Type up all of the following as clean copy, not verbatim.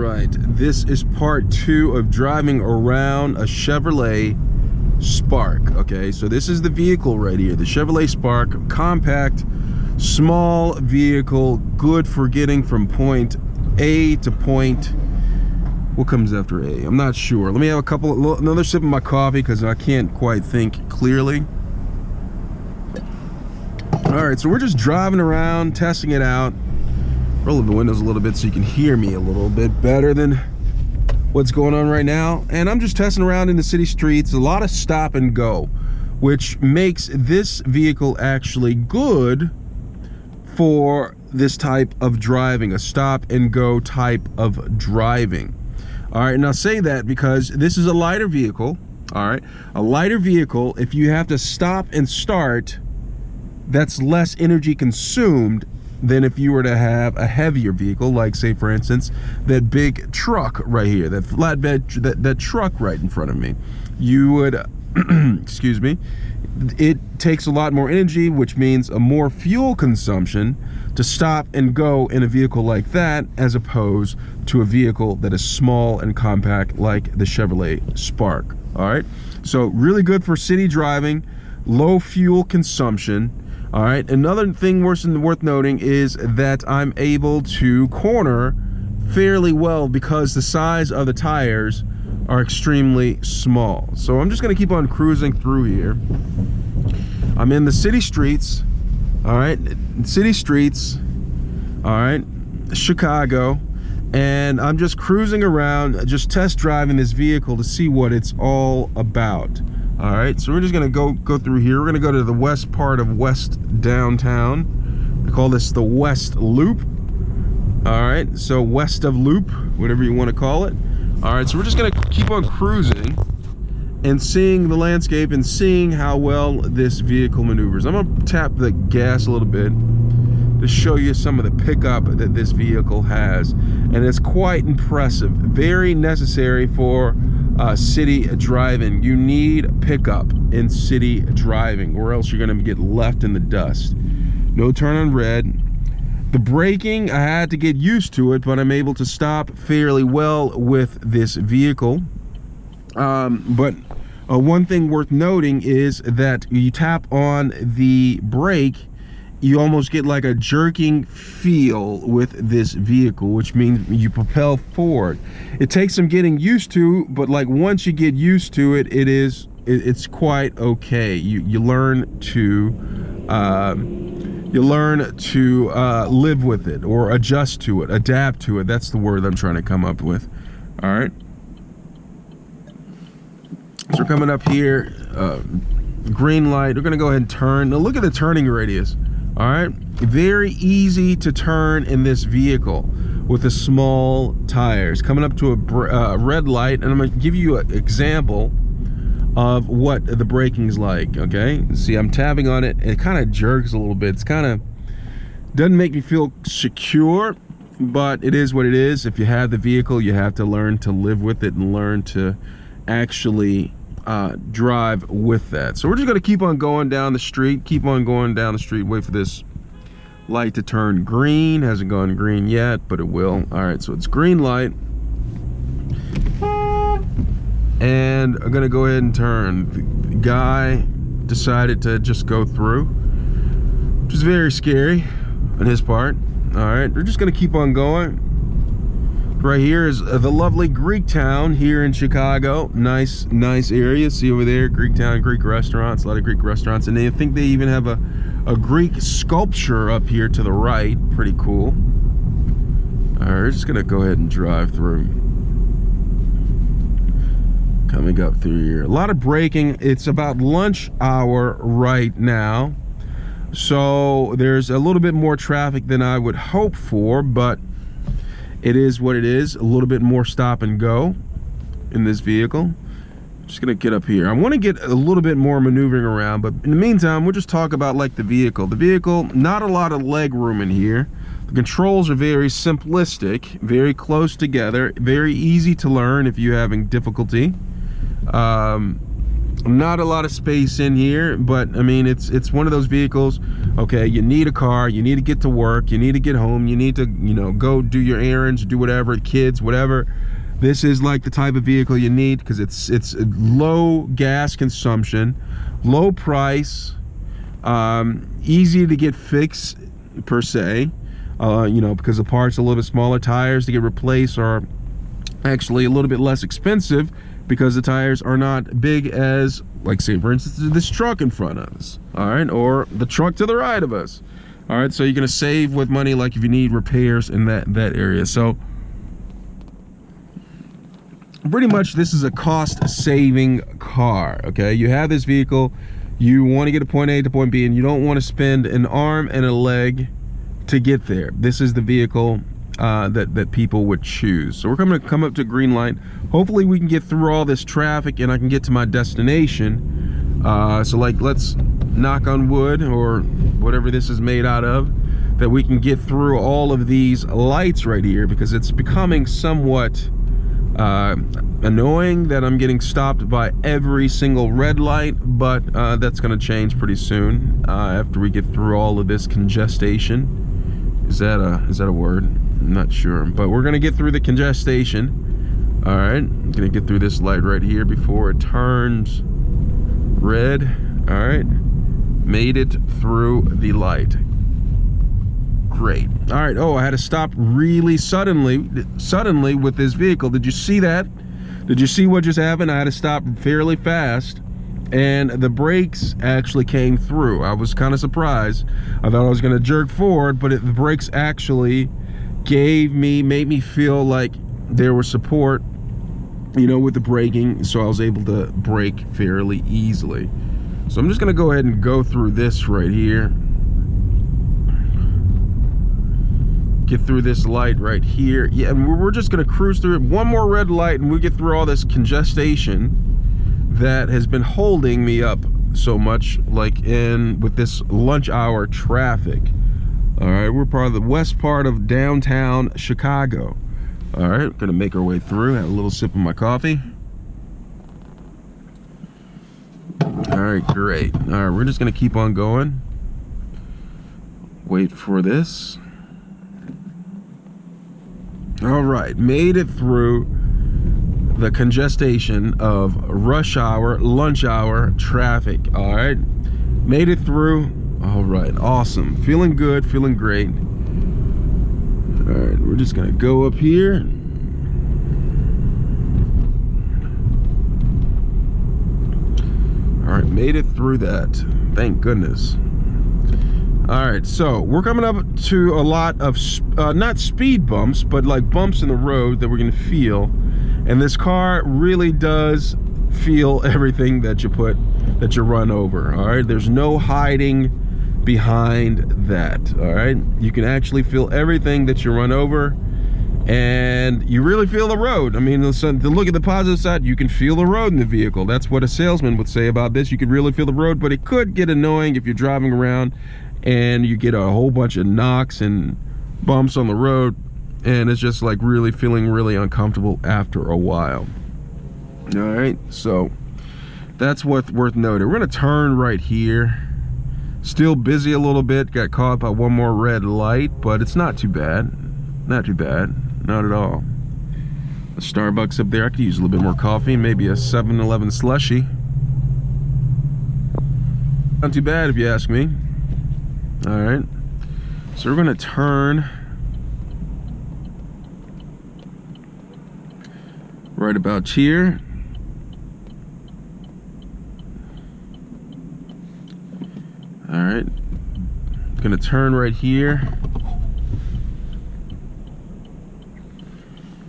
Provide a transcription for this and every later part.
right, this is part 2 of driving around a Chevrolet Spark. Okay, so this is the vehicle right here, the Chevrolet Spark, compact, small vehicle, good for getting from point A to point, what comes after A? I'm not sure. Let me have another sip of my coffee because I can't quite think clearly. All right, so we're just driving around, testing it out. Rolling the windows a little bit so you can hear me a little bit better than what's going on right now. And I'm just testing around in the city streets, a lot of stop and go, which makes this vehicle actually good for this type of driving, a stop and go type of driving. All right, now say that because this is a lighter vehicle. All right, a lighter vehicle, if you have to stop and start, that's less energy consumed than if you were to have a heavier vehicle, like say for instance that big truck right here, that flatbed, that truck right in front of me. You would excuse me, it takes a lot more energy, which means a more fuel consumption to stop and go in a vehicle like that, as opposed to a vehicle that is small and compact like the Chevrolet Spark. All right, so really good for city driving, low fuel consumption. All right, another thing worth noting is that I'm able to corner fairly well because the size of the tires are extremely small. So I'm just gonna keep on cruising through here. I'm in the city streets, all right, city streets, all right, Chicago, and I'm just cruising around, just test driving this vehicle to see what it's all about. All right, so we're just gonna go through here. We're gonna go to the west part of West Downtown. We call this the West Loop. All right, so west of Loop, whatever you want to call it. All right, so we're just gonna keep on cruising and seeing the landscape and seeing how well this vehicle maneuvers. I'm gonna tap the gas a little bit to show you some of the pickup that this vehicle has, and it's quite impressive. Very necessary for city driving. You need pickup in city driving, or else you're going to get left in the dust. No turn on red. The braking, I had to get used to it, but I'm able to stop fairly well with this vehicle. But one thing worth noting is that you tap on the brake, you almost get like a jerking feel with this vehicle, which means you propel forward. It takes some getting used to, but like once you get used to it, it's quite okay. You learn to live with it, or adjust to it, adapt to it. That's the word I'm trying to come up with. All right. So we're coming up here, green light. We're gonna go ahead and turn. Now look at the turning radius. All right, very easy to turn in this vehicle with the small tires. Coming up to a red light, and I'm going to give you an example of what the braking's like. Okay, see, I'm tapping on it, and it kind of jerks a little bit. It's kind of doesn't make me feel secure, but it is what it is. If you have the vehicle, you have to learn to live with it and learn to actually drive with that. So we're just going to keep on going down the street, wait for this light to turn green. Hasn't gone green yet, but it will. All right, so it's green light, and I'm going to go ahead and turn. The guy decided to just go through, which is very scary on his part. All right, we're just going to keep on going. Right here is the lovely Greek town here in Chicago. Nice area. See over there, Greek town, Greek restaurants, a lot of Greek restaurants. And I think they even have a Greek sculpture up here to the right. Pretty cool. All right, we're just gonna go ahead and drive through. Coming up through here. A lot of braking. It's about lunch hour right now, so there's a little bit more traffic than I would hope for, but it is what it is. A little bit more stop and go in this vehicle. Just gonna get up here. I want to get a little bit more maneuvering around, but in the meantime, we'll just talk about like the vehicle. The vehicle, not a lot of leg room in here. The controls are very simplistic, very close together, very easy to learn if you're having difficulty. Not a lot of space in here, but I mean, it's one of those vehicles. Okay, you need a car, you need to get to work, you need to get home, you need to, you know, go do your errands, do whatever, kids, whatever. This is like the type of vehicle you need because it's low gas consumption, low price, easy to get fixed per se. You know, because the parts are a little bit smaller. Tires to get replaced are actually a little bit less expensive because the tires are not big as, like, say for instance, this truck in front of us, all right, or the truck to the right of us, all right. So you're gonna save with money, like if you need repairs in that area. So pretty much this is a cost-saving car. Okay, you have this vehicle, you want to get to point A to point B, and you don't want to spend an arm and a leg to get there. This is the vehicle that people would choose. So we're going to come up to green light. Hopefully we can get through all this traffic and I can get to my destination. So, like, let's knock on wood or whatever this is made out of, that we can get through all of these lights right here, because it's becoming somewhat annoying that I'm getting stopped by every single red light. But that's going to change pretty soon after we get through all of this congestation. Is that a word? I'm not sure, but we're gonna get through the congestation. All right, I'm gonna get through this light right here before it turns red. All right, made it through the light. Great. All right. Oh, I had to stop really suddenly with this vehicle. Did you see that? Did you see what just happened? I had to stop fairly fast, and the brakes actually came through. I was kind of surprised. I thought I was going to jerk forward, but the brakes actually made me feel like there was support, you know, with the braking, so I was able to brake fairly easily. So I'm just going to go ahead and go through this right here. Get through this light right here. Yeah, and we're just going to cruise through it. One more red light and we get through all this congestion that has been holding me up so much, like with this lunch hour traffic. All right, we're part of the west part of downtown Chicago. All right, gonna make our way through. Have a little sip of my coffee. All right, great. All right, we're just gonna keep on going. Wait for this. All right, made it through the congestion of rush hour, lunch hour traffic. All right, made it through. All right, awesome. Feeling good, feeling great. All right, we're just gonna go up here. All right, made it through that. Thank goodness. All right, so we're coming up to a lot of not speed bumps, but like bumps in the road that we're gonna feel. And this car really does feel everything that you run over. All right, there's no hiding behind that. All right, you can actually feel everything that you run over, and you really feel the road. I mean, to look at the positive side, you can feel the road in the vehicle. That's what a salesman would say about this. You could really feel the road, but it could get annoying if you're driving around and you get a whole bunch of knocks and bumps on the road, and it's just like really feeling really uncomfortable after a while. All right, so that's what's worth noting. We're gonna turn right here. Still busy a little bit, got caught by one more red light, but it's not too bad. Not too bad, not at all. A Starbucks up there. I could use a little bit more coffee, maybe a 7-Eleven slushie. Not too bad if you ask me. All right, so we're gonna turn right about here. All right, gonna turn right here.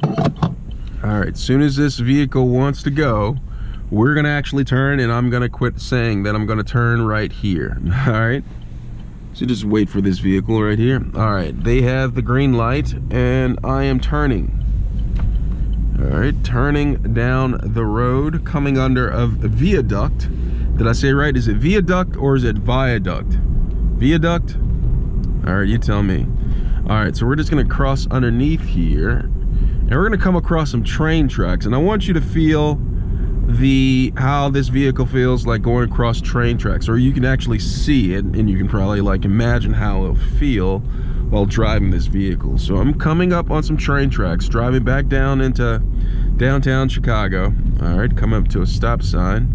All right, as soon as this vehicle wants to go, we're gonna actually turn, and I'm gonna quit saying that I'm gonna turn right here. All right, so just wait for this vehicle right here. All right, they have the green light and I am turning. All right, turning down the road, coming under a viaduct. Did I say right? Is it viaduct or is it viaduct? Viaduct? All right, you tell me. All right, so we're just gonna cross underneath here, and we're gonna come across some train tracks, and I want you to feel how this vehicle feels like going across train tracks, or you can actually see it, and you can probably like imagine how it'll feel while driving this vehicle. So I'm coming up on some train tracks, driving back down into downtown Chicago. All right, coming up to a stop sign.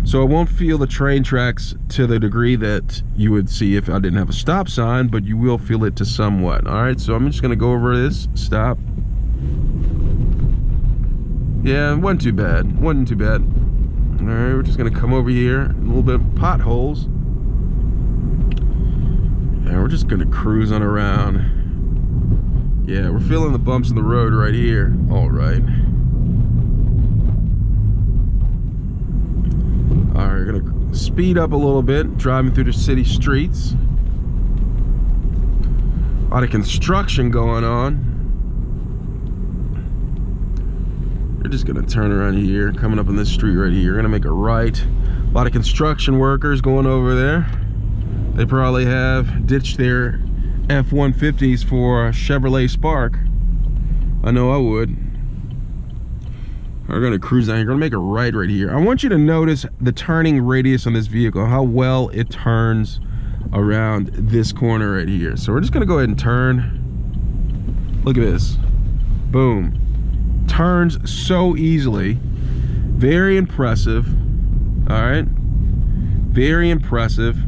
So I won't feel the train tracks to the degree that you would see if I didn't have a stop sign, but you will feel it to somewhat. All right, so I'm just gonna go over this, stop. Yeah, it wasn't too bad, wasn't too bad. All right, we're just gonna come over here, a little bit of potholes. And we're just gonna cruise on around. Yeah, we're feeling the bumps in the road right here. All right. All right, we're gonna speed up a little bit, driving through the city streets. A lot of construction going on. We're just gonna turn around here, coming up on this street right here. We're gonna make a right. A lot of construction workers going over there. They probably have ditched their F-150s for a Chevrolet Spark. I know I would. We're gonna cruise down here. We're gonna make a right here. I want you to notice the turning radius on this vehicle, how well it turns around this corner right here. So we're just gonna go ahead and turn. Look at this. Boom. Turns so easily. Very impressive. All right. Very impressive.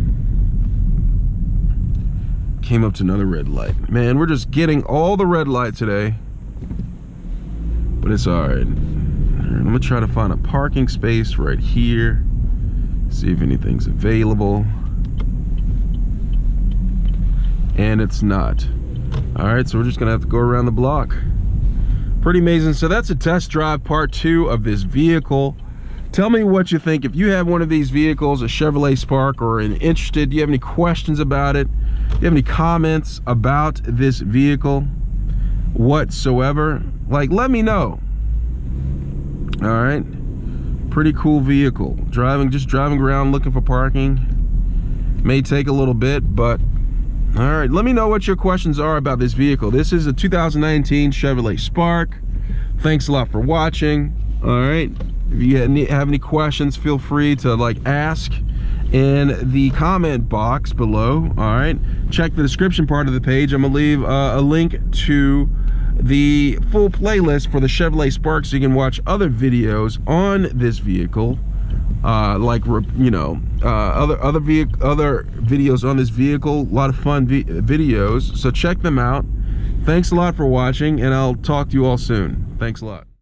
Came up to another red light. Man, we're just getting all the red light today. But it's all right. I'm gonna try to find a parking space right here. See if anything's available. And it's not. All right, so we're just gonna have to go around the block. Pretty amazing. So that's a test drive part 2 of this vehicle. Tell me what you think. If you have one of these vehicles, a Chevrolet Spark, or are interested, do you have any questions about it? Do you have any comments about this vehicle whatsoever? Like, let me know. All right, pretty cool vehicle. Just driving around looking for parking. May take a little bit, but all right, let me know what your questions are about this vehicle. This is a 2019 Chevrolet Spark. Thanks a lot for watching. All right, if you have any questions, feel free to like ask in the comment box below. All right, check the description part of the page. I'm gonna leave a link to the full playlist for the Chevrolet Spark, so you can watch other videos on this vehicle, like you know, other videos on this vehicle. A lot of fun videos, so check them out. Thanks a lot for watching, and I'll talk to you all soon. Thanks a lot.